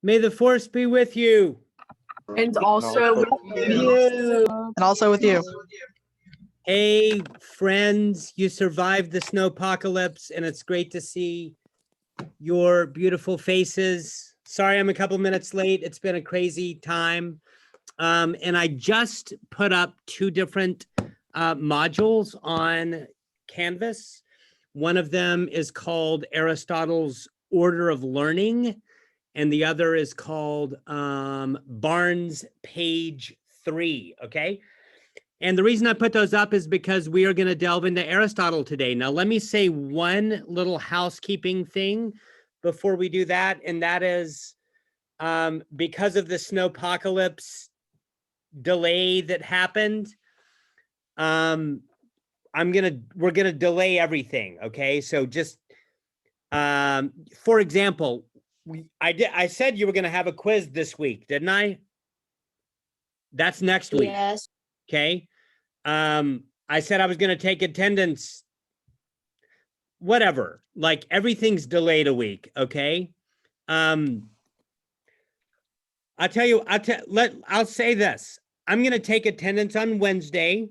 May the force be with you. And also with you. And also with you. Hey, friends, you survived the snowpocalypse, and it's great to see your beautiful faces. Sorry, I'm a couple minutes late. It's been a crazy time. And I just put up two different modules on Canvas. One of them is called Aristotle's Order of Learning, and the other is called Barnes Page 3, okay? And the reason I put those up is because we are going to delve into Aristotle today. Now, let me say one little housekeeping thing before we do that, and that is because of the snowpocalypse delay that happened, we're gonna delay everything, okay? So just for example, I said you were gonna have a quiz this week, didn't I? That's next week. Yes. Okay. I said I was gonna take attendance, whatever, like everything's delayed a week, okay? I'll say this. I'm gonna take attendance on Wednesday.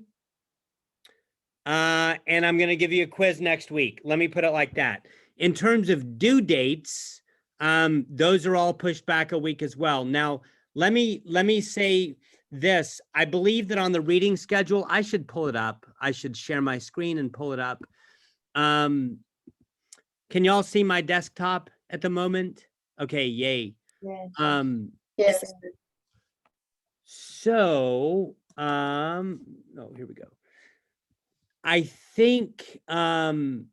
And I'm going to give you a quiz next week. Let me put it like that. In terms of due dates, those are all pushed back a week as well. Now, let me say this. I believe that on the reading schedule, I should pull it up. I should share my screen and pull it up. Can y'all see my desktop at the moment? Okay, yay. Yes. Yes. So, oh, here we go. I think that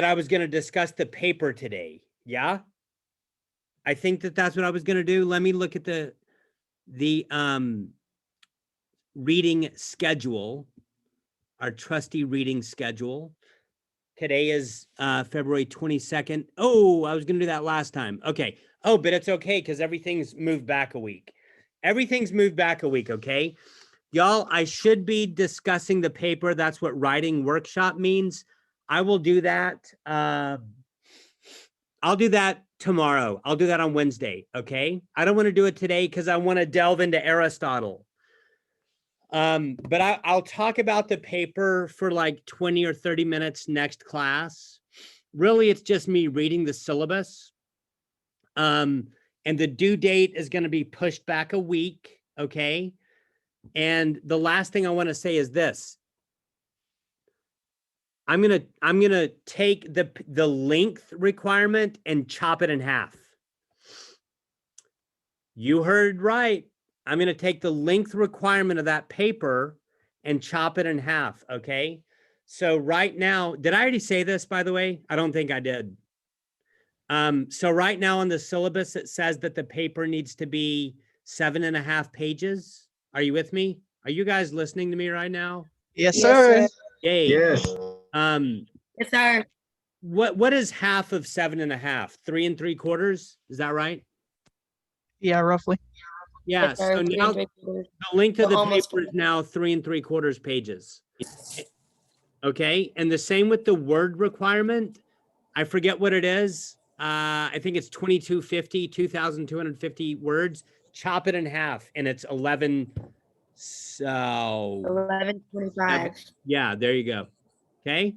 I was going to discuss the paper today. Yeah, I think that's what I was going to do. Let me look at the reading schedule, our trusty reading schedule. Today is February 22nd. Oh, I was going to do that last time. Okay. Oh, but it's okay because everything's moved back a week. Everything's moved back a week. Okay. Y'all, I should be discussing the paper. That's what writing workshop means. I will do that. I'll do that tomorrow. I'll do that on Wednesday, okay? I don't want to do it today because I want to delve into Aristotle. But I'll talk about the paper for like 20 or 30 minutes next class. Really, it's just me reading the syllabus. And the due date is going to be pushed back a week, okay? And the last thing I want to say is this. I'm gonna take the length requirement and chop it in half. You heard right. I'm gonna take the length requirement of that paper and chop it in half, okay? So right now, did I already say this, by the way? I don't think I did. So right now on the syllabus, it says that the paper needs to be 7.5 pages. Are you with me? Are you guys listening to me right now? Yes, sir. Yes, Yay. Yes. Yes, sir. What is half of 7.5? 3 3/4? Is that right? Yeah, roughly. Yeah. Yes, sir. So Three now and the three-quarters. length of So the almost paper is now 3 3/4 pages. Okay. And the same with the word requirement. I forget what it is. I think it's 2,250 words. Chop it in half, and it's 11. So 11:25. yeah, there you go. Okay.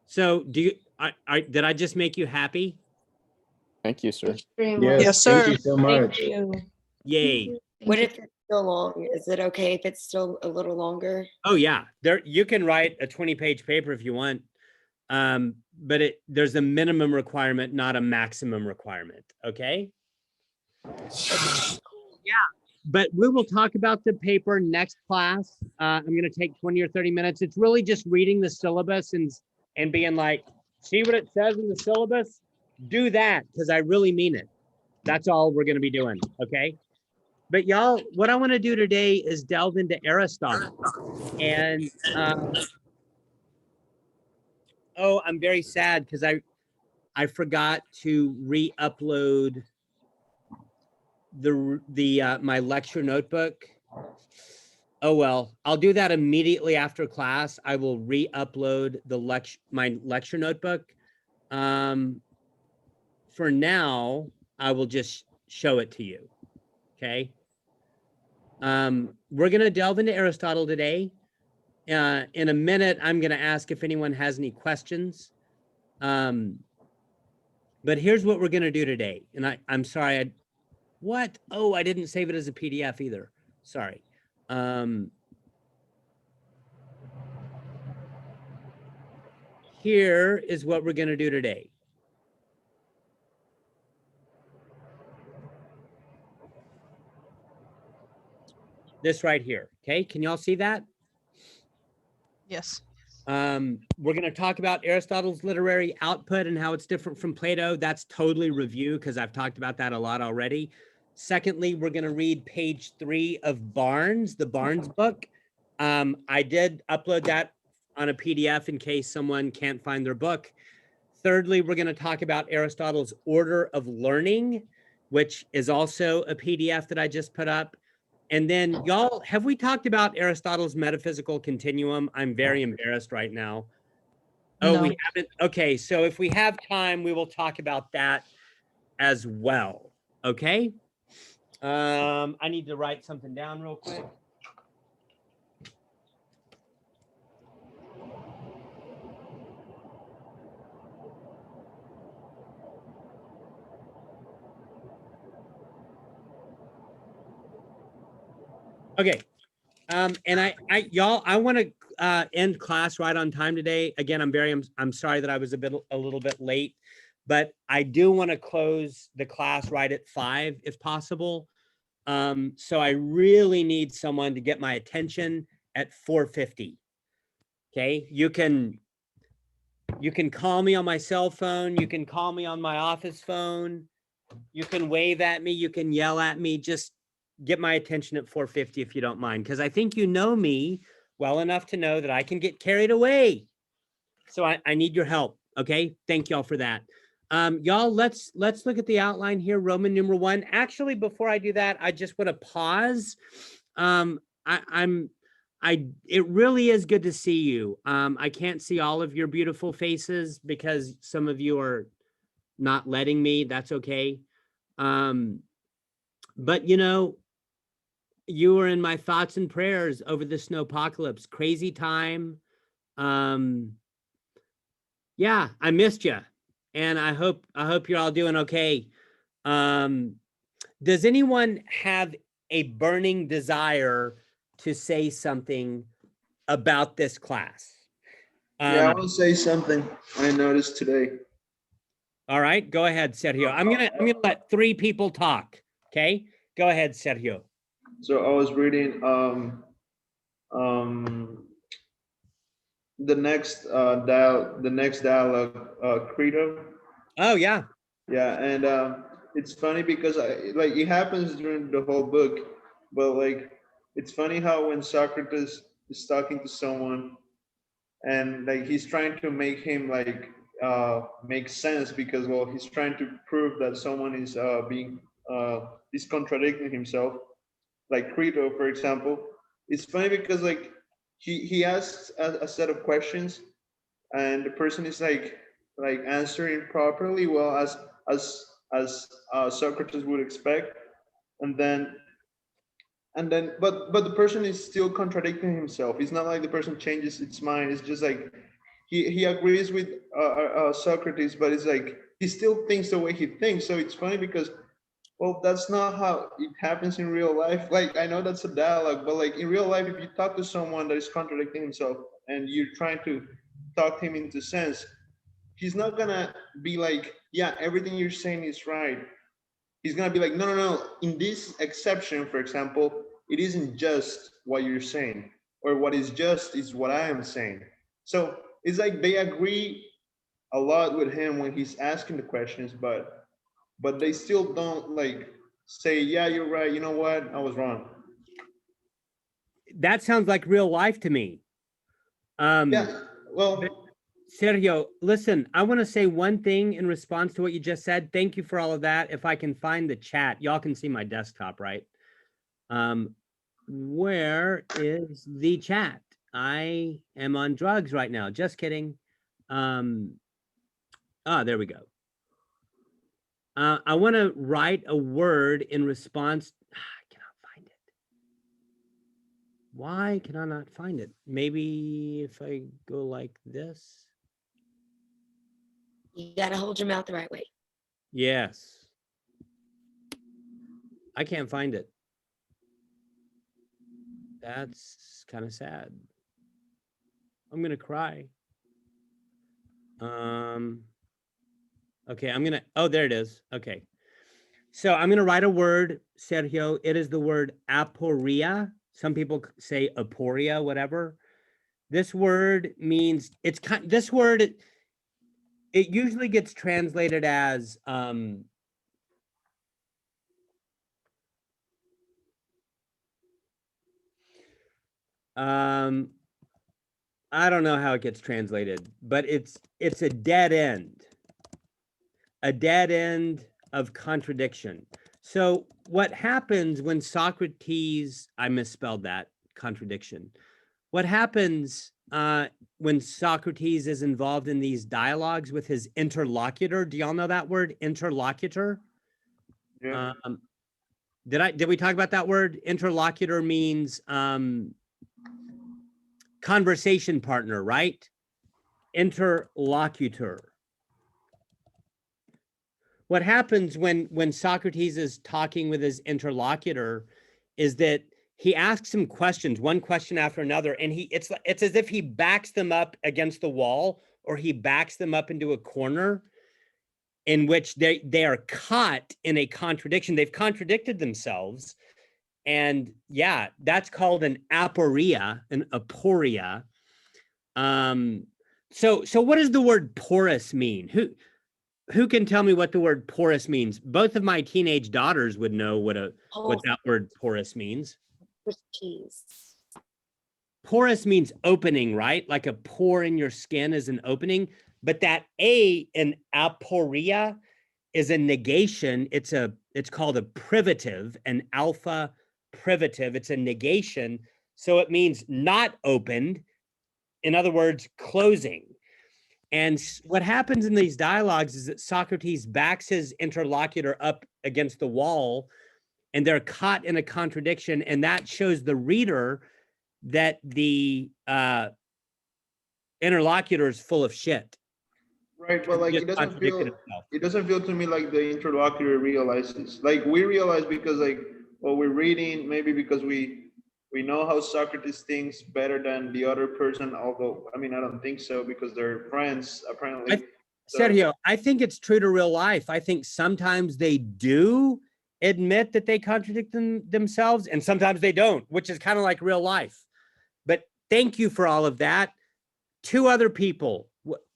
So did I just make you happy? Thank you, sir. Extremely. Yes, Yes, sir. Thank you so Thank much. you. Yay. What if it's still long? Is it okay if it's still a little longer? Oh yeah. There you can write a 20-page paper if you want. But there's a minimum requirement, not a maximum requirement. Okay. Yeah. But we will talk about the paper next class. I'm going to take 20 or 30 minutes. It's really just reading the syllabus and being like, see what it says in the syllabus? Do that, because I really mean it. That's all we're going to be doing, okay? But y'all, what I want to do today is delve into Aristotle. And, oh, I'm very sad because I forgot to re-upload my lecture notebook. Oh well, I'll do that immediately after class. I will re-upload my lecture notebook. for now, I will just show it to you. Okay. We're going to delve into Aristotle today. In a minute, I'm going to ask if anyone has any questions. But here's what we're going to do today. And I'm sorry. What? Oh, I didn't save it as a PDF either. Sorry. Here is what we're going to do today. This right here. Okay. Can y'all see that? Yes. We're going to talk about Aristotle's literary output and how it's different from Plato. That's totally review because I've talked about that a lot already. Secondly, we're going to read page 3 of Barnes, the Barnes book. I did upload that on a PDF in case someone can't find their book. Thirdly, we're going to talk about Aristotle's Order of Learning, which is also a PDF that I just put up. And then y'all, have we talked about Aristotle's metaphysical continuum? I'm very embarrassed right now. Oh, No. we haven't. Okay, so if we have time, we will talk about that as well. Okay. I need to write something down real quick. Okay. And y'all, I want to end class right on time today. Again, I'm sorry that I was a little bit late, but I do want to close the class right at 5 if possible. So I really need someone to get my attention at 4:50. Okay, you can call me on my cell phone, you can call me on my office phone, you can wave at me, you can yell at me, just get my attention at 4:50 if you don't mind, because I think you know me well enough to know that I can get carried away. So I need your help. Okay, thank y'all for that. Y'all, let's look at the outline here, Roman numeral 1. Actually, before I do that, I just want to pause. It really is good to see you. I can't see all of your beautiful faces because some of you are not letting me. That's okay. But you know, you were in my thoughts and prayers over the snowpocalypse. Crazy time. Yeah, I missed you. And I hope you're all doing okay. Does anyone have a burning desire to say something about this class? Yeah, I want to say something I noticed today. All right, go ahead, Sergio. I'm gonna let 3 people talk. Okay, go ahead, Sergio. So I was reading the next dialogue, Credo. Oh yeah. Yeah, and it's funny because it happens during the whole book, but like it's funny how when Socrates is talking to someone and like he's trying to make him like make sense because well he's trying to prove that someone is is contradicting himself, like Crito, for example. It's funny because like he asks a set of questions and the person is like answering properly, well as Socrates would expect, and then but the person is still contradicting himself. It's not like the person changes its mind. It's just like he agrees with Socrates, but it's like he still thinks the way he thinks. So it's funny because well, that's not how it happens in real life. Like I know that's a dialogue, but like in real life, if you talk to someone that is contradicting himself and you're trying to talk him into sense, he's not gonna be like, yeah, everything you're saying is right. He's gonna be like, no, no, no. In this exception, for example, it isn't just what you're saying, or what is just is what I am saying. So it's like they agree a lot with him when he's asking the questions, but they still don't like say, yeah, you're right. You know what? I was wrong. That sounds like real life to me. Yeah. Well, Sergio, listen, I want to say one thing in response to what you just said. Thank you for all of that. If I can find the chat, y'all can see my desktop, right? Where is the chat? I am on drugs right now. Just kidding. There we go. I want to write a word in response. I cannot find it. Why can I not find it? Maybe if I go like this. You got to hold your mouth the right way. Yes. I can't find it. That's kind of sad. I'm gonna cry. Okay, oh, there it is. Okay. So I'm gonna write a word, Sergio. It is the word aporia. Some people say aporia, whatever. This word means this word, it usually gets translated as I don't know how it gets translated, but it's a dead end. A dead end of contradiction. So what happens when Socrates, I misspelled that, contradiction. What happens when Socrates is involved in these dialogues with his interlocutor? Do y'all know that word, interlocutor? Yeah. Did we talk about that word? Interlocutor means conversation partner, right? Interlocutor. What happens when Socrates is talking with his interlocutor is that he asks him questions, one question after another, and it's as if he backs them up against the wall, or he backs them up into a corner in which they are caught in a contradiction. They've contradicted themselves. And yeah, that's called an aporia, an aporia. So what does the word porous mean? Who can tell me what the word porous means? Both of my teenage daughters would know what that word porous means. Cheese. Porous means opening, right? Like a pore in your skin is an opening, but that A in aporia is a negation. It's called a privative, an alpha privative. It's a negation. So it means not opened. In other words, closing. And what happens in these dialogues is that Socrates backs his interlocutor up against the wall, and they're caught in a contradiction. And that shows the reader that the interlocutor is full of shit. Right, but like it doesn't feel to me like the interlocutor realizes. Like we realize because like what we're reading, maybe because we know how Socrates thinks better than the other person, although I mean I don't think so because they're friends apparently. Sergio, I think it's true to real life. I think sometimes they do admit that they contradict themselves, and sometimes they don't, which is kind of like real life. But thank you for all of that. Two other people.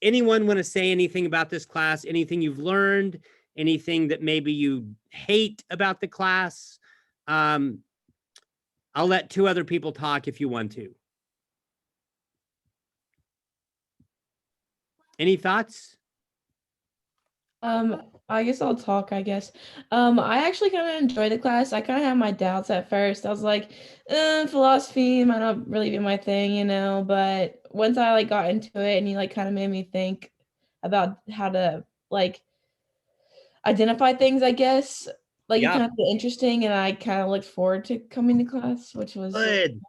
Anyone want to say anything about this class? Anything you've learned? Anything that maybe you hate about the class? I'll let two other people talk if you want to. Any thoughts? I guess I'll talk, I guess. I actually kind of enjoyed the class. I kind of had my doubts at first. I was like, philosophy might not really be my thing, you know, but once I like got into it and you like kind of made me think about how to like identify things, I guess, like it kind of was interesting, and I kind of looked forward to coming to class, which was good.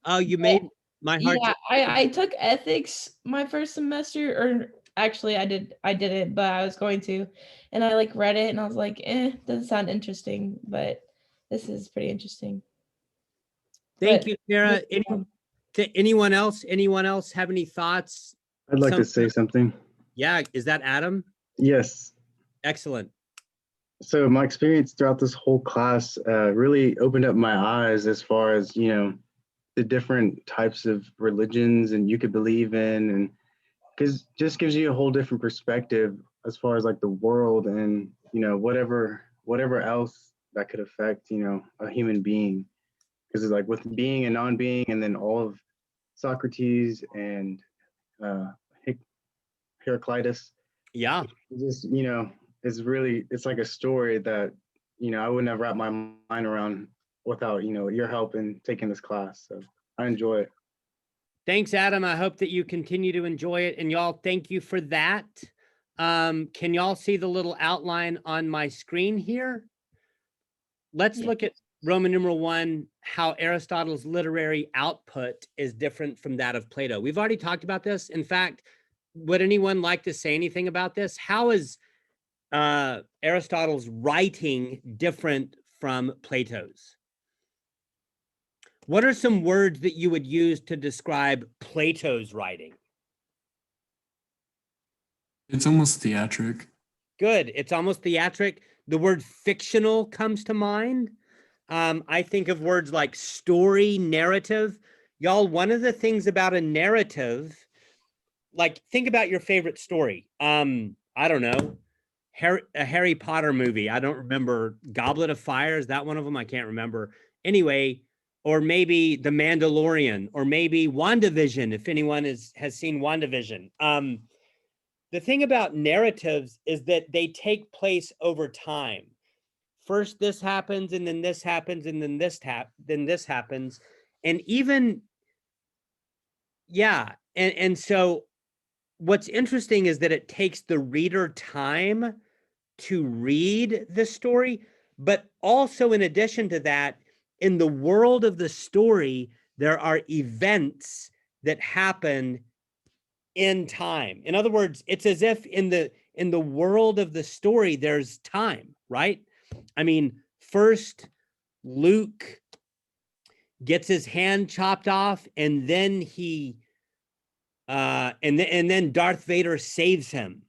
Oh, you made my heart. Yeah, I took ethics my first semester, or actually I didn't, but I was going to, and I like read it and I was like, doesn't sound interesting, but this is pretty interesting. Thank you, Sarah. Anyone else have any thoughts? I'd like to say something. Yeah, is that Adam? Yes. Excellent. So my experience throughout this whole class really opened up my eyes as far as, you know, the different types of religions and you could believe in, and because just gives you a whole different perspective as far as like the world and, you know, whatever else that could affect, you know, a human being. Because it's like with being and non-being, and then all of Socrates and Heraclitus. Yeah. Just, you know, it's like a story that, you know, I wouldn't have wrapped my mind around without, you know, your help in taking this class. So I enjoy it. Thanks, Adam. I hope that you continue to enjoy it. And y'all, thank you for that. Can y'all see the little outline on my screen here? Let's Yeah. look at Roman numeral 1, how Aristotle's literary output is different from that of Plato. We've already talked about this. In fact, would anyone like to say anything about this? How is Aristotle's writing different from Plato's? What are some words that you would use to describe Plato's writing? It's almost theatric. Good. It's almost theatric. The word fictional comes to mind. I think of words like story, narrative. Y'all, one of the things about a narrative, like think about your favorite story. I don't know, a Harry Potter movie. I don't remember. Goblet of Fire, is that one of them? I can't remember. Anyway, or maybe The Mandalorian, or maybe WandaVision, if anyone has seen WandaVision. The thing about narratives is that they take place over time. First this happens, and then this happens, and then this happens. And even, yeah. And so what's interesting is that it takes the reader time to read the story, but also in addition to that, in the world of the story, there are events that happen in time. In other words, it's as if in the world of the story, there's time, right? I mean, first Luke gets his hand chopped off, and then he and then Darth Vader saves him,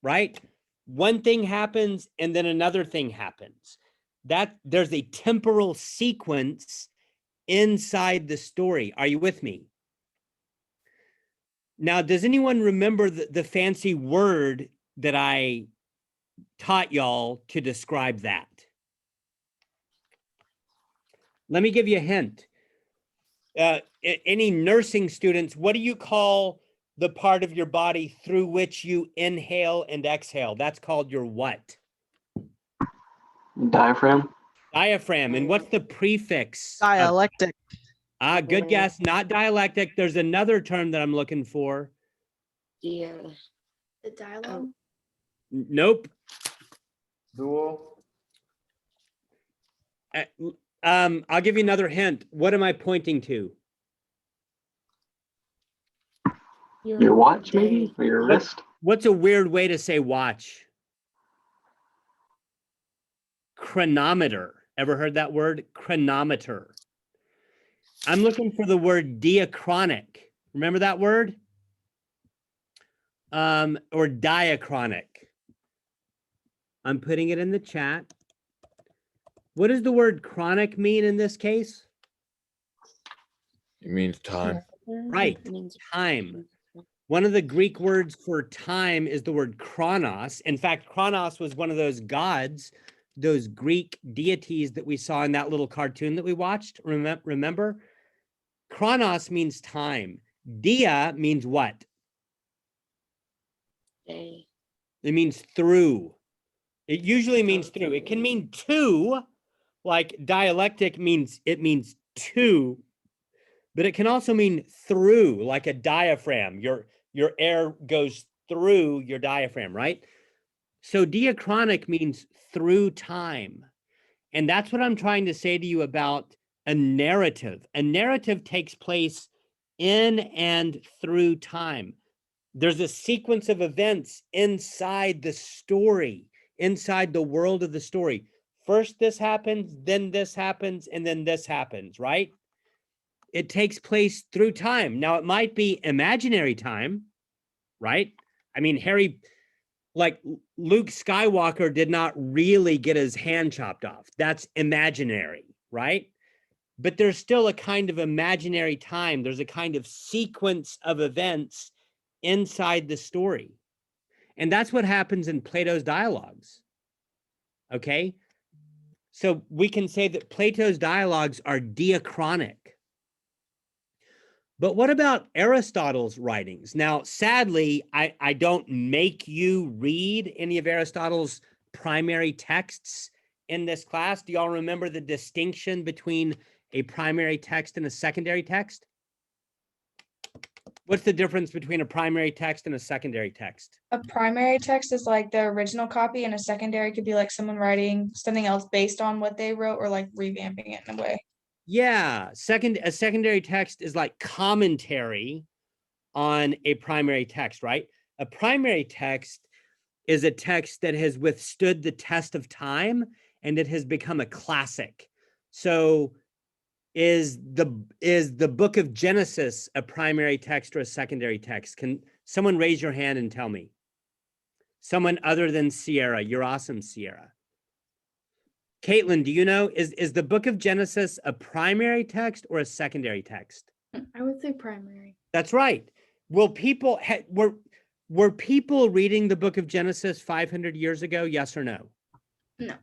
right? One thing happens and then another thing happens. That there's a temporal sequence inside the story. Are you with me? Now, does anyone remember the fancy word that I taught y'all to describe that? Let me give you a hint. Any nursing students, what do you call the part of your body through which you inhale and exhale? That's called your what? Diaphragm. Diaphragm. And what's the prefix? Dialectic. Good guess. Not dialectic. There's another term that I'm looking for. The dialogue. Nope. Dual. I'll give you another hint. What am I pointing to? Your watch, maybe? Or your wrist? What's a weird way to say watch? Chronometer. Ever heard that word? Chronometer. I'm looking for the word diachronic. Remember that word? Or diachronic. I'm putting it in the chat. What does the word chronic mean in this case? It means time. Right, time. One of the Greek words for time is the word chronos. In fact, Chronos was one of those gods, those Greek deities that we saw in that little cartoon that we watched. Remember? Chronos means time. Dia means what? day. It means through. It usually means through. It can mean to, like dialectic means, it means to, but it can also mean through, like a diaphragm. Your air goes through your diaphragm, right? So diachronic means through time. And that's what I'm trying to say to you about a narrative. A narrative takes place in and through time. There's a sequence of events inside the story, inside the world of the story. First this happens, then this happens, and then this happens, right? It takes place through time. Now, it might be imaginary time, right? I mean, like Luke Skywalker did not really get his hand chopped off. That's imaginary, right? But there's still a kind of imaginary time. There's a kind of sequence of events inside the story. And that's what happens in Plato's dialogues. Okay? So we can say that Plato's dialogues are diachronic. But what about Aristotle's writings? Now, sadly, I don't make you read any of Aristotle's primary texts in this class. Do y'all remember the distinction between a primary text and a secondary text? What's the difference between a primary text and a secondary text? A primary text is like the original copy, and a secondary could be like someone writing something else based on what they wrote or like revamping it in a way. Yeah, a secondary text is like commentary on a primary text, right? A primary text is a text that has withstood the test of time and it has become a classic. So is the book of Genesis a primary text or a secondary text? Can someone raise your hand and tell me? Someone other than Sierra. You're awesome, Sierra. Caitlin, do you know, is the book of Genesis a primary text or a secondary text? I would say primary. That's right. Will people were people reading the book of Genesis 500 years ago? Yes or no? No.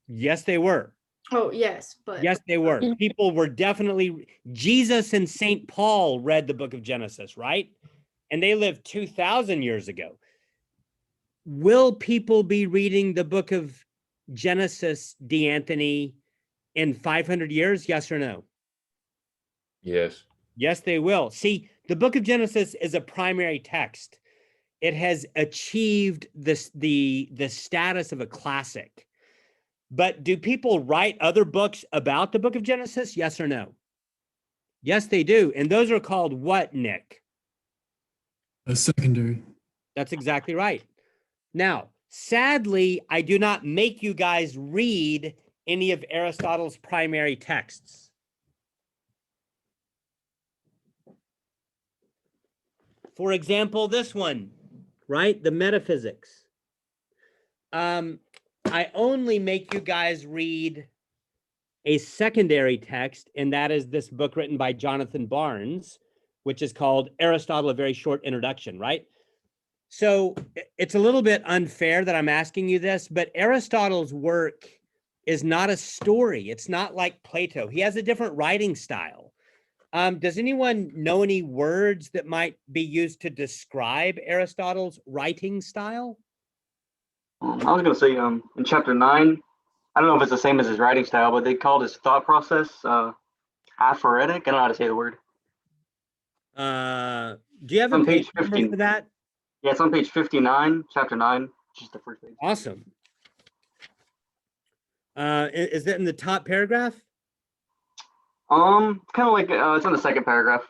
Yes, they were. Oh, yes, but Yes, they were. People were definitely, Jesus and St. Paul read the book of Genesis, right? And they lived 2,000 years ago. Will people be reading the book of Genesis, DeAnthony, in 500 years? Yes or no? Yes. Yes, they will. See, the book of Genesis is a primary text. It has achieved the status of a classic. But do people write other books about the book of Genesis? Yes or no? Yes, they do. And those are called what, Nick? A secondary. That's exactly right. Now, sadly, I do not make you guys read any of Aristotle's primary texts. For example, this one, right? The Metaphysics. I only make you guys read a secondary text, and that is this book written by Jonathan Barnes, which is called Aristotle, A Very Short Introduction, right? So it's a little bit unfair that I'm asking you this, but Aristotle's work is not a story. It's not like Plato. He has a different writing style. Does anyone know any words that might be used to describe Aristotle's writing style? I was gonna say, in chapter 9, I don't know if it's the same as his writing style, but they called his thought process aphoretic. I don't know how to say the word. Do you have a On page page number 15. for that? Yeah, it's on page 59, chapter 9, just the first page. Awesome. Is that in the top paragraph? Kind of like it's in the second paragraph.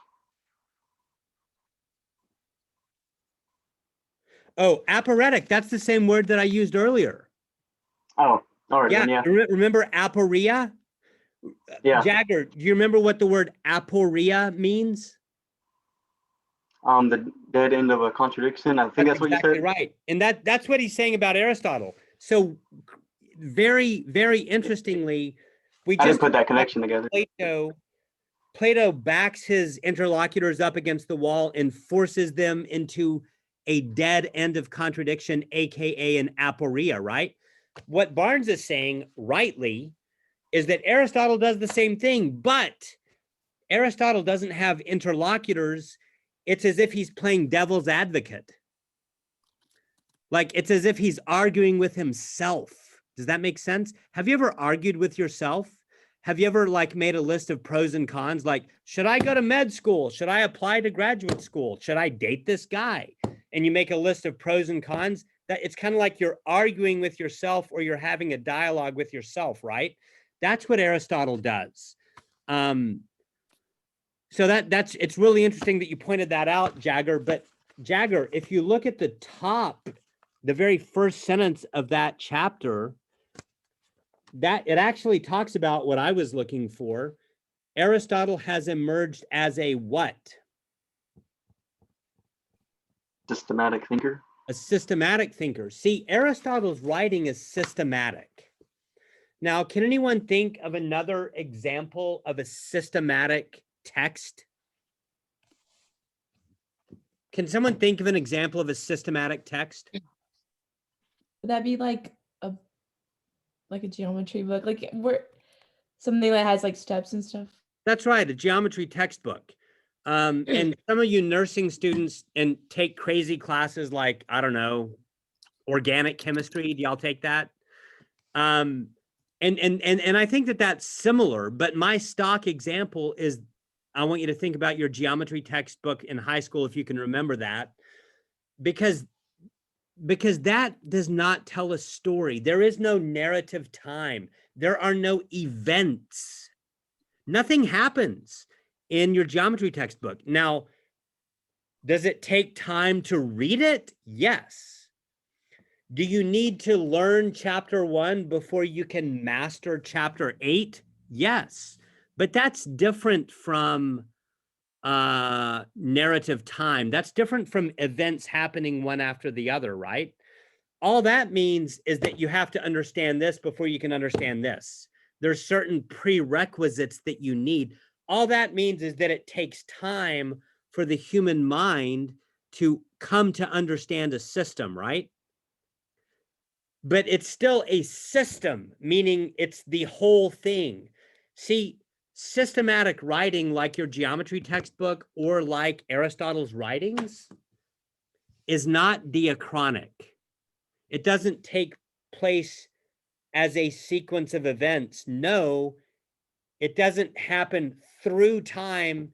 Oh, aphoretic. That's the same word that I used earlier. Oh, all right, Yeah. then, yeah. Remember aporia? Yeah. Jagger, do you remember what the word aporia means? The dead end of a contradiction. I think that's what exactly you said. Right. And that's what he's saying about Aristotle. So very, very interestingly, I didn't put that connection together. Plato backs his interlocutors up against the wall and forces them into a dead end of contradiction, aka an aporia, right? What Barnes is saying, rightly, is that Aristotle does the same thing, but Aristotle doesn't have interlocutors. It's as if he's playing devil's advocate. Like it's as if he's arguing with himself. Does that make sense? Have you ever argued with yourself? Have you ever like made a list of pros and cons? Like, should I go to med school? Should I apply to graduate school? Should I date this guy? And you make a list of pros and cons. That it's kind of like you're arguing with yourself or you're having a dialogue with yourself, right? That's what Aristotle does. So it's really interesting that you pointed that out, Jagger. But Jagger, if you look at the top, the very first sentence of that chapter, that it actually talks about what I was looking for. Aristotle has emerged as a what? Systematic thinker. A systematic thinker. See, Aristotle's writing is systematic. Now, can anyone think of another example of a systematic text? Can someone think of an example of a systematic text? Would that be like a geometry book, like where something that has like steps and stuff? That's right, a geometry textbook. And some of you nursing students and take crazy classes like, I don't know, organic chemistry. Do y'all take that? And I think that that's similar, but my stock example is I want you to think about your geometry textbook in high school, if you can remember that, because that does not tell a story. There is no narrative time. There are no events. Nothing happens in your geometry textbook. Now, does it take time to read it? Yes. Do you need to learn chapter 1 before you can master chapter 8? Yes. But that's different from narrative time. That's different from events happening one after the other, right? All that means is that you have to understand this before you can understand this. There's certain prerequisites that you need. All that means is that it takes time for the human mind to come to understand a system, right? But it's still a system, meaning it's the whole thing. See, systematic writing like your geometry textbook or like Aristotle's writings is not diachronic. It doesn't take place as a sequence of events. No, it doesn't happen through time.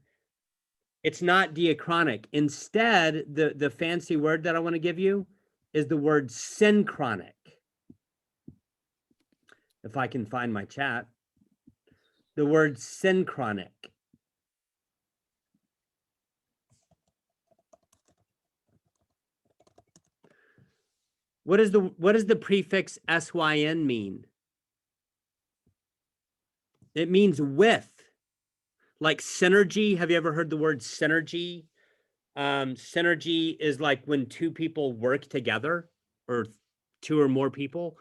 It's not diachronic. Instead, the fancy word that I want to give you is the word synchronic. If I can find my chat, the word synchronic. What does the prefix SYN mean? It means with, like synergy. Have you ever heard the word synergy? Synergy is like when two people work together, or two or more people.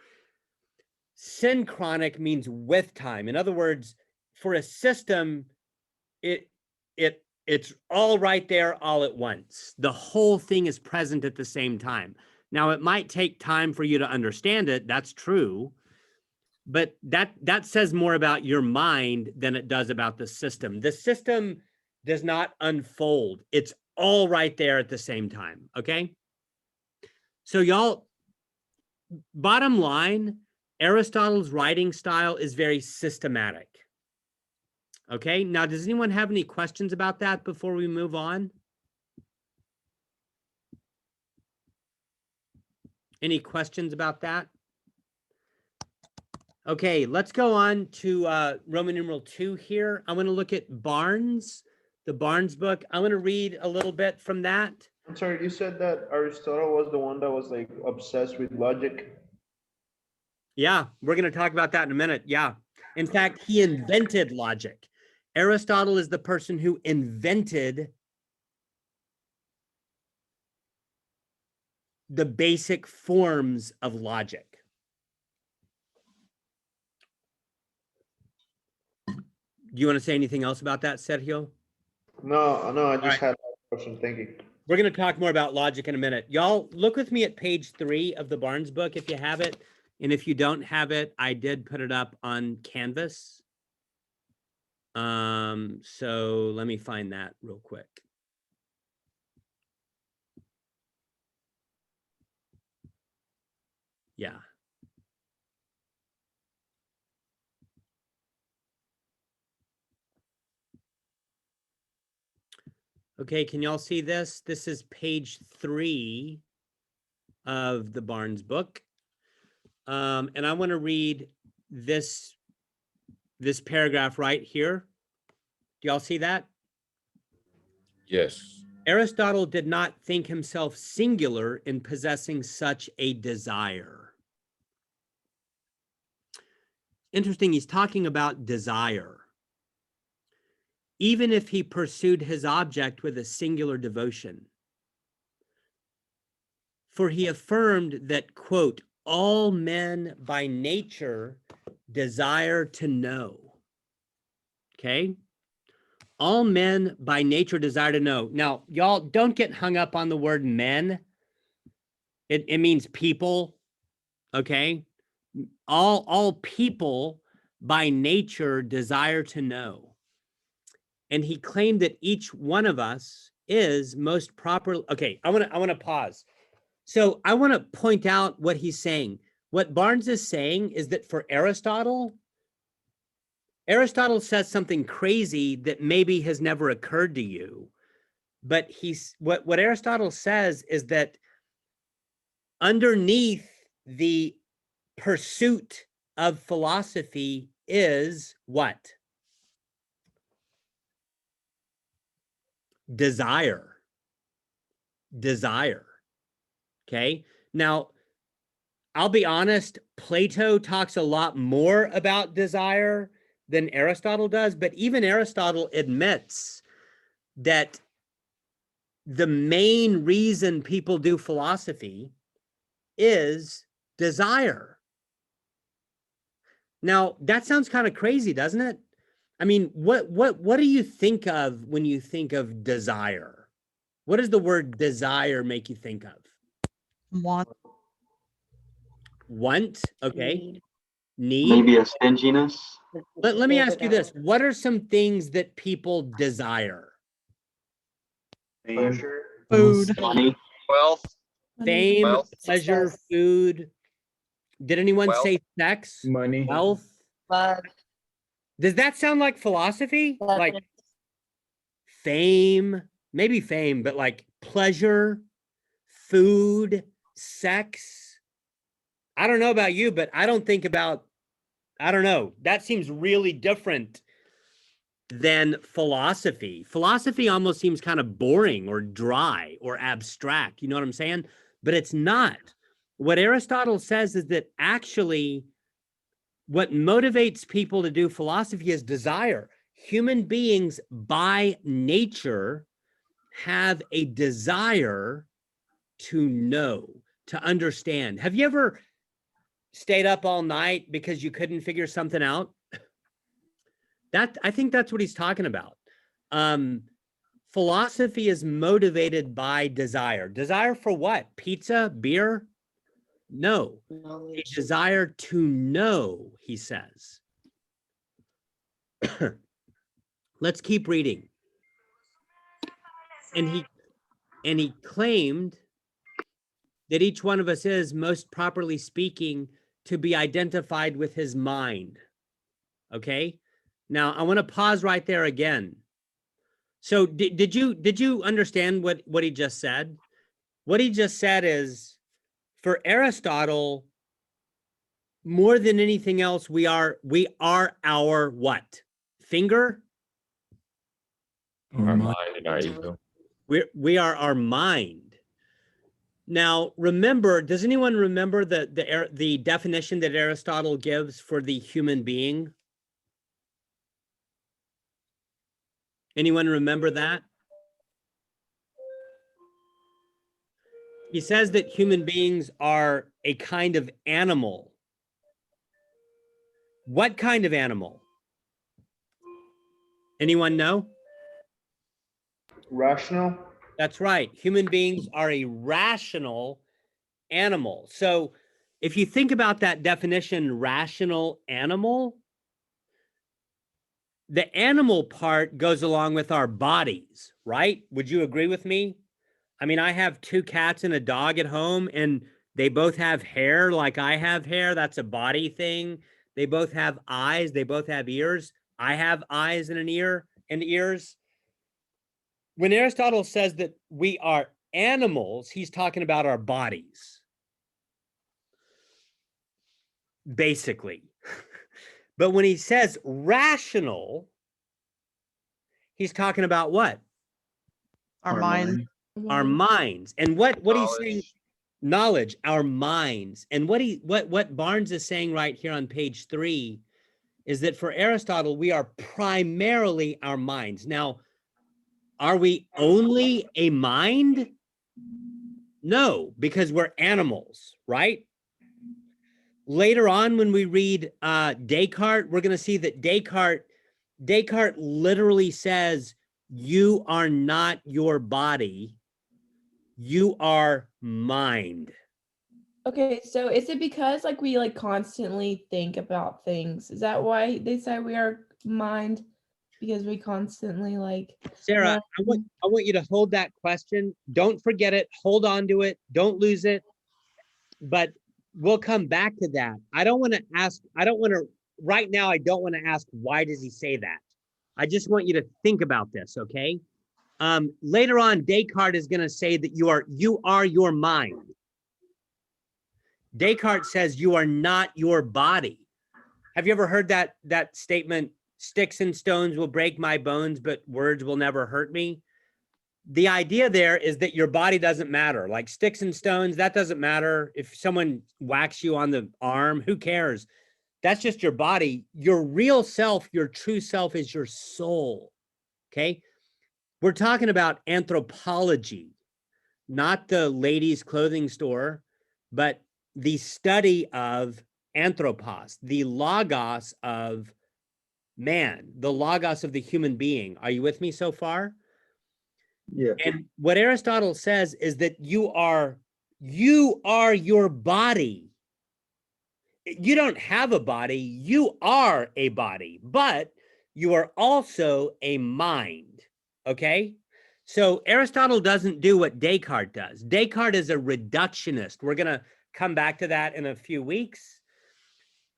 Synchronic means with time. In other words, for a system, it's all right there all at once. The whole thing is present at the same time. Now, it might take time for you to understand it. That's true. But that says more about your mind than it does about the system. The system does not unfold. It's all right there at the same time, okay? So y'all, bottom line, Aristotle's writing style is very systematic. Okay, now does anyone have any questions about that before we move on? Any questions about that? Okay, let's go on to Roman numeral 2 here. I want to look at Barnes, the Barnes book. I want to read a little bit from that. I'm sorry, you said that Aristotle was the one that was like obsessed with logic. Yeah, we're going to talk about that in a minute. Yeah. In fact, he invented logic. Aristotle is the person who invented the basic forms of logic. Do you want to say anything else about that, Sergio? No, I just had a question. Thank you. We're going to talk more about logic in a minute. Y'all, look with me at page 3 of the Barnes book if you have it. And if you don't have it, I did put it up on Canvas. So let me find that real quick. Yeah. Okay, can y'all see this? This is page 3 of the Barnes book. And I want to read this paragraph right here. Do y'all see that? Yes. Aristotle did not think himself singular in possessing such a desire. Interesting, he's talking about desire. Even if he pursued his object with a singular devotion. For he affirmed that, quote, all men by nature desire to know. Okay? All men by nature desire to know. Now, y'all don't get hung up on the word men. It means people. Okay? All people by nature desire to know. And he claimed that each one of us is most properly. Okay, I want to pause. So I want to point out what he's saying. What Barnes is saying is that for Aristotle, Aristotle says something crazy that maybe has never occurred to you. But what Aristotle says is that underneath the pursuit of philosophy is what? Desire. Desire. Okay. Now, I'll be honest, Plato talks a lot more about desire than Aristotle does, but even Aristotle admits that the main reason people do philosophy is desire. Now, that sounds kind of crazy, doesn't it? I mean, what do you think of when you think of desire? What does the word desire make you think of? Want. Want, okay. Need. Need. Maybe a stinginess. Let me Yeah, ask you but this. What are some things that people desire? Pleasure. Food. Money. Wealth. Fame, Wealth. pleasure, Success. food. Did anyone Wealth. say sex? Money. Wealth? Love. Does that sound like philosophy? Love. Like fame, maybe fame, but like pleasure, food, sex. I don't know about you, but I don't know. That seems really different than philosophy. Philosophy almost seems kind of boring or dry or abstract. You know what I'm saying? But it's not. What Aristotle says is that actually what motivates people to do philosophy is desire. Human beings by nature have a desire to know, to understand. Have you ever stayed up all night because you couldn't figure something out? I think that's what he's talking about. Philosophy is motivated by desire. Desire for what? Pizza? Beer? No. A Knowledge. desire to know, he says. Let's keep reading. And he claimed that each one of us is, most properly speaking, to be identified with his mind. Okay? Now, I want to pause right there again. So did you understand what he just said? What he just said is, for Aristotle, more than anything else, we are our what? Finger? Or Our mind. mind and our ego. We are our mind. Now, remember, does anyone remember the definition that Aristotle gives for the human being? Anyone remember that? He says that human beings are a kind of animal. What kind of animal? Anyone know? Rational. That's right. Human beings are a rational animal. So if you think about that definition, rational animal, the animal part goes along with our bodies, right? Would you agree with me? I mean, I have 2 cats and a dog at home, and they both have hair like I have hair. That's a body thing. They both have eyes. They both have ears. I have eyes and an ear and ears. When Aristotle says that we are animals, he's talking about our bodies, basically. But when he says rational, he's talking about what? Our mind. Our minds. And what he's saying, Knowledge. knowledge, our minds. And what Barnes is saying right here on page 3 is that for Aristotle, we are primarily our minds. Now, are we only a mind? No, because we're animals, right? Later on, when we read Descartes, we're going to see that Descartes literally says, you are not your body, you are mind. Okay, so is it because like we like constantly think about things? Is that why they say we are mind? Because we constantly like Sarah, I want you to hold that question. Don't forget it. Hold on to it. Don't lose it. But we'll come back to that. I don't want to right now, I don't want to ask, why does he say that? I just want you to think about this, okay? Later on, Descartes is going to say that you are your mind. Descartes says you are not your body. Have you ever heard that statement, sticks and stones will break my bones, but words will never hurt me? The idea there is that your body doesn't matter. Like sticks and stones, that doesn't matter. If someone whacks you on the arm, who cares? That's just your body. Your real self, your true self is your soul, okay? We're talking about anthropology, not the ladies' clothing store, but the study of anthropos, the logos of man, the logos of the human being. Are you with me so far? Yeah. And what Aristotle says is that you are your body. You don't have a body, you are a body, but you are also a mind, okay? So Aristotle doesn't do what Descartes does. Descartes is a reductionist. We're going to come back to that in a few weeks.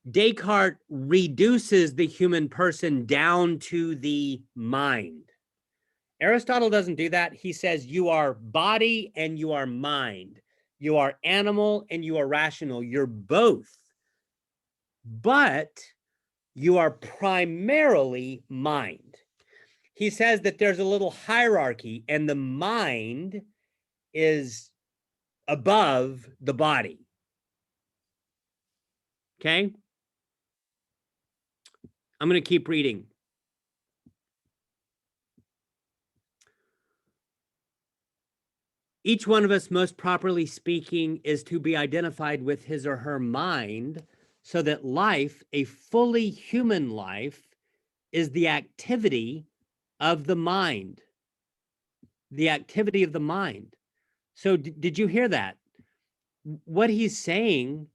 Descartes reduces the human person down to the mind. Aristotle doesn't do that. He says you are body and you are mind. You are animal and you are rational. You're both. But you are primarily mind. He says that there's a little hierarchy and the mind is above the body. Okay? I'm going to keep reading. Each one of us, most properly speaking, is to be identified with his or her mind, so that life, a fully human life, is the activity of the mind. The activity of the mind. So did you hear that? What he's saying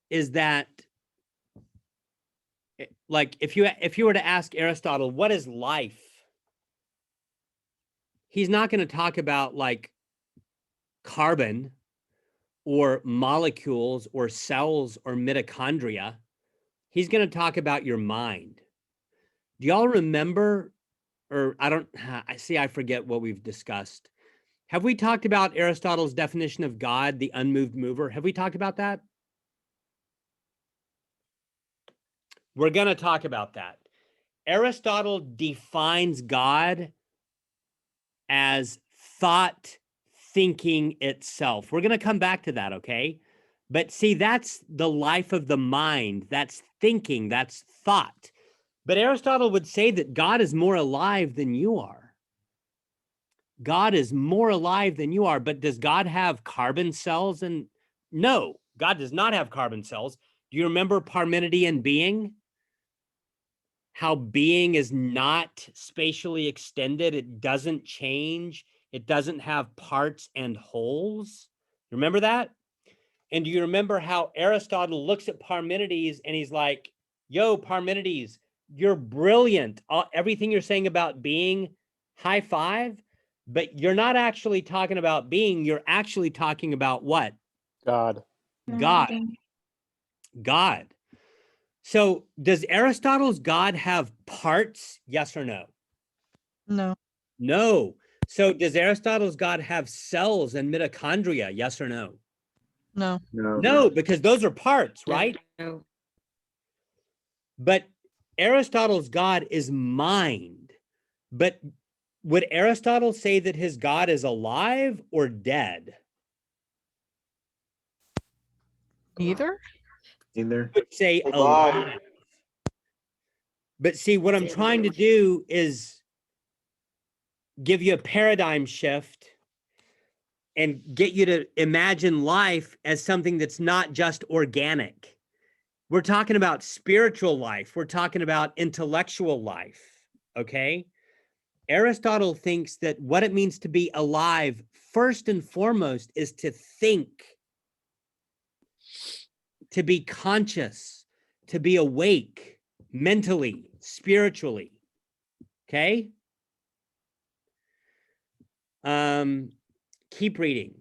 is that, like, if you were to ask Aristotle, what is life? He's not going to talk about like carbon or molecules or cells or mitochondria. He's going to talk about your mind. Do y'all remember, or I forget what we've discussed. Have we talked about Aristotle's definition of God, the unmoved mover? Have we talked about that? We're going to talk about that. Aristotle defines God as thought thinking itself. We're going to come back to that, okay? But see, that's the life of the mind. That's thinking, that's thought. But Aristotle would say that God is more alive than you are. God is more alive than you are. But does God have carbon cells? And no, God does not have carbon cells. Do you remember Parmenidean being? How being is not spatially extended. It doesn't change. It doesn't have parts and wholes. Remember that? And do you remember how Aristotle looks at Parmenides and he's like, yo, Parmenides, you're brilliant. Everything you're saying about being, high five, but you're not actually talking about being. You're actually talking about what? God. God. God. So does Aristotle's God have parts? Yes or no? No. No. So does Aristotle's God have cells and mitochondria? Yes or no? No. No, because those are parts, right? No. But Aristotle's God is mind. But would Aristotle say that his God is alive or dead? Neither. Either. He would say alive. But see, what I'm trying to do is give you a paradigm shift and get you to imagine life as something that's not just organic. We're talking about spiritual life. We're talking about intellectual life, okay? Aristotle thinks that what it means to be alive, first and foremost, is to think, to be conscious, to be awake mentally, spiritually, okay? Keep reading.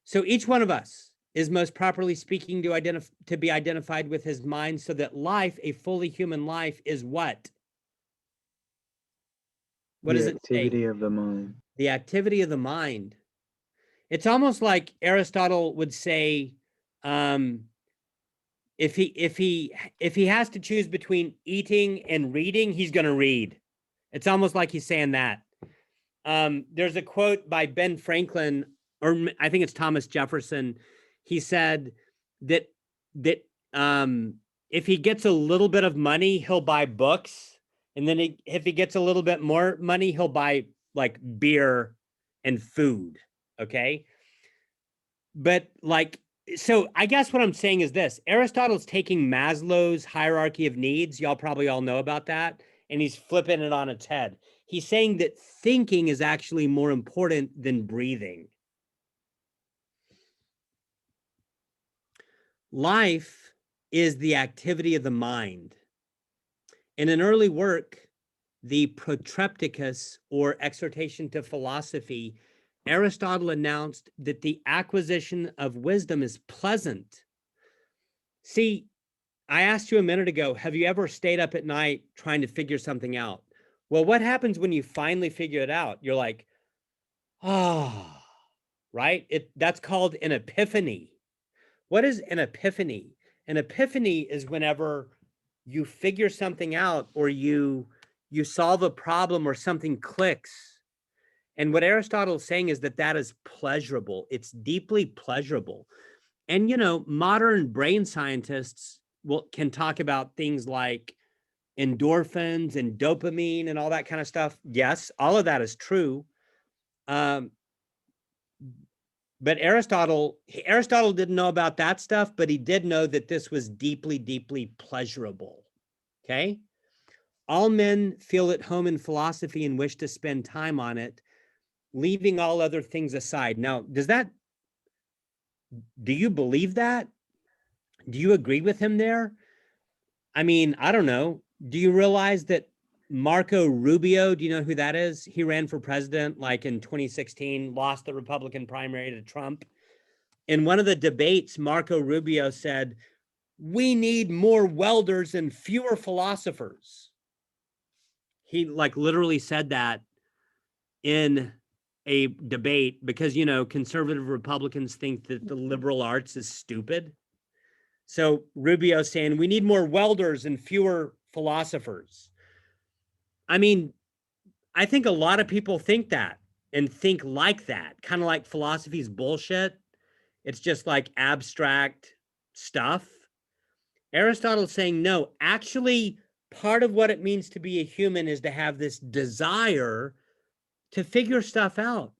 So each one of us is most properly speaking to be identified with his mind, so that life, a fully human life, is what? What does The it say? activity of the mind. The activity of the mind. It's almost like Aristotle would say, if he has to choose between eating and reading, he's going to read. It's almost like he's saying that. There's a quote by Ben Franklin, or I think it's Thomas Jefferson. He said that if he gets a little bit of money, he'll buy books, and then if he gets a little bit more money, he'll buy like beer and food. Okay, but like, so I guess what I'm saying is this: Aristotle's taking Maslow's hierarchy of needs. Y'all probably all know about that, and he's flipping it on its head. He's saying that thinking is actually more important than breathing. Life is the activity of the mind. In an early work, the Protrepticus, or Exhortation to Philosophy, Aristotle announced that the acquisition of wisdom is pleasant. See, I asked you a minute ago, have you ever stayed up at night trying to figure something out? Well, what happens when you finally figure it out? You're like, oh, right? That's called an epiphany. What is an epiphany? An epiphany is whenever you figure something out, or you solve a problem, or something clicks. And what Aristotle is saying is that that is pleasurable. It's deeply pleasurable. And, you know, modern brain scientists can talk about things like endorphins and dopamine and all that kind of stuff. Yes, all of that is true. But Aristotle didn't know about that stuff, but he did know that this was deeply, deeply pleasurable. Okay. All men feel at home in philosophy and wish to spend time on it, leaving all other things aside. Now, do you believe that? Do you agree with him there? I mean, I don't know. Do you realize that Marco Rubio, do you know who that is? He ran for president like in 2016, lost the Republican primary to Trump. In one of the debates, Marco Rubio said, "We need more welders and fewer philosophers." He like literally said that in a debate because, you know, conservative Republicans think that the liberal arts is stupid. So Rubio's saying we need more welders and fewer philosophers. I mean, I think a lot of people think that and think like that, kind of like philosophy's bullshit. It's just like abstract stuff. Aristotle's saying, no, actually, part of what it means to be a human is to have this desire to figure stuff out,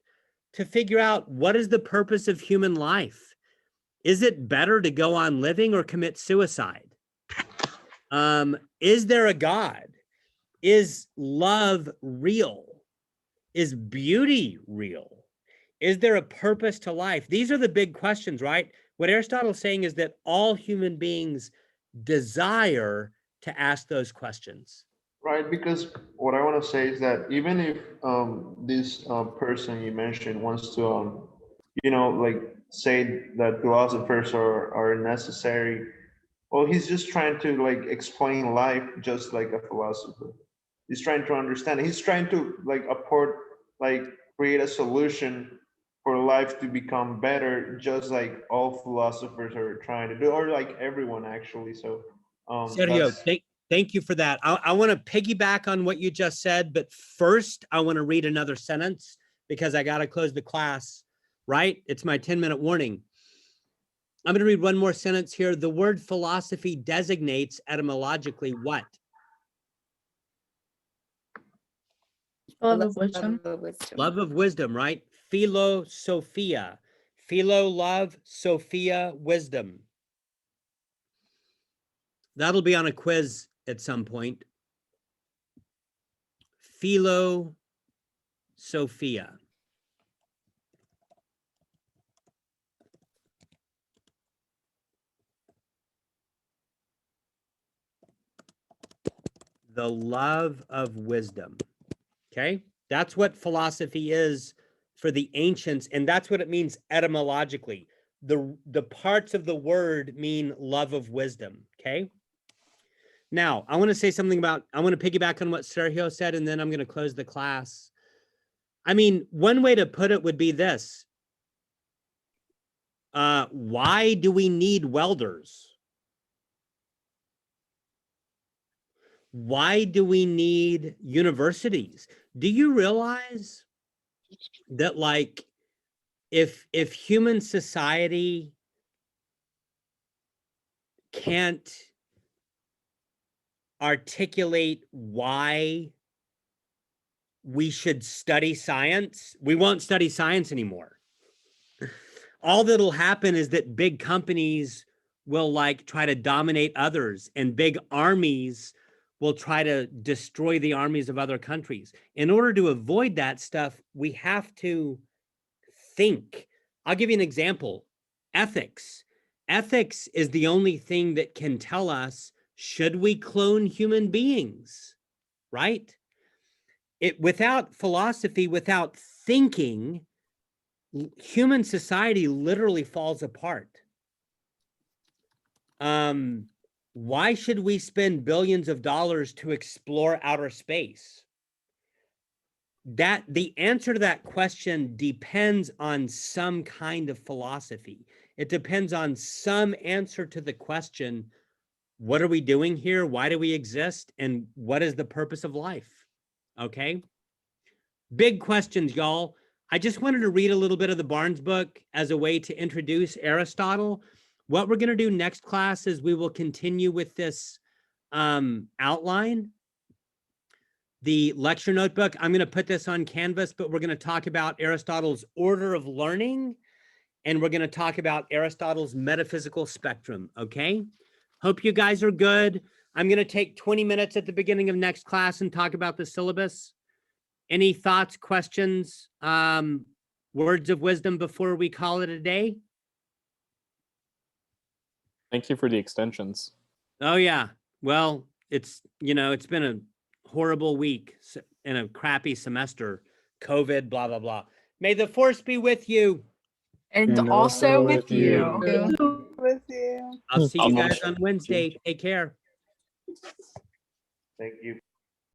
to figure out what is the purpose of human life. Is it better to go on living or commit suicide? Is there a God? Is love real? Is beauty real? Is there a purpose to life? These are the big questions, right? What Aristotle's saying is that all human beings desire to ask those questions. Right, because what I want to say is that even if this person you mentioned wants to, like say that philosophers are necessary, well, he's just trying to like explain life just like a philosopher. He's trying to understand. He's trying to like create a solution for life to become better, just like all philosophers are trying to do, or like everyone actually. So, Sergio, thank you for that. I want to piggyback on what you just said, but first I want to read another sentence because I got to close the class, right? It's my 10-minute warning. I'm going to read one more sentence here. The word philosophy designates etymologically what? Love of wisdom. Love of wisdom, right? Philosophia. Philo, love, Sophia, wisdom. That'll be on a quiz at some point. Philosophia. The love of wisdom. Okay, that's what philosophy is for the ancients, and that's what it means etymologically. the parts of the word mean love of wisdom. Okay. Now, I want to say something about, I want to piggyback on what Sergio said, and then I'm going to close the class. I mean, one way to put it would be this. Why do we need welders? Why do we need universities? Do you realize that, like, if human society can't articulate why we should study science, we won't study science anymore. All that'll happen is that big companies will like try to dominate others, and big armies will try to destroy the armies of other countries. In order to avoid that stuff, we have to think. I'll give you an example. Ethics. Ethics is the only thing that can tell us, should we clone human beings, right? Without philosophy, without thinking, human society literally falls apart. Why should we spend billions of dollars to explore outer space? The answer to that question depends on some kind of philosophy. It depends on some answer to the question, what are we doing here? Why do we exist? And what is the purpose of life? Okay. Big questions, y'all. I just wanted to read a little bit of the Barnes book as a way to introduce Aristotle. What we're going to do next class is we will continue with this outline, the lecture notebook. I'm going to put this on Canvas, but we're going to talk about Aristotle's order of learning, and we're going to talk about Aristotle's metaphysical spectrum, okay? Hope you guys are good. I'm going to take 20 minutes at the beginning of next class and talk about the syllabus. Any thoughts, questions, words of wisdom before we call it a day? Thank you for the extensions. Oh, yeah. Well, it's been a horrible week and a crappy semester, COVID, blah, blah, blah. May the force be with you. And also with you. With you. I'll see you guys on Wednesday. Take care. Thank you.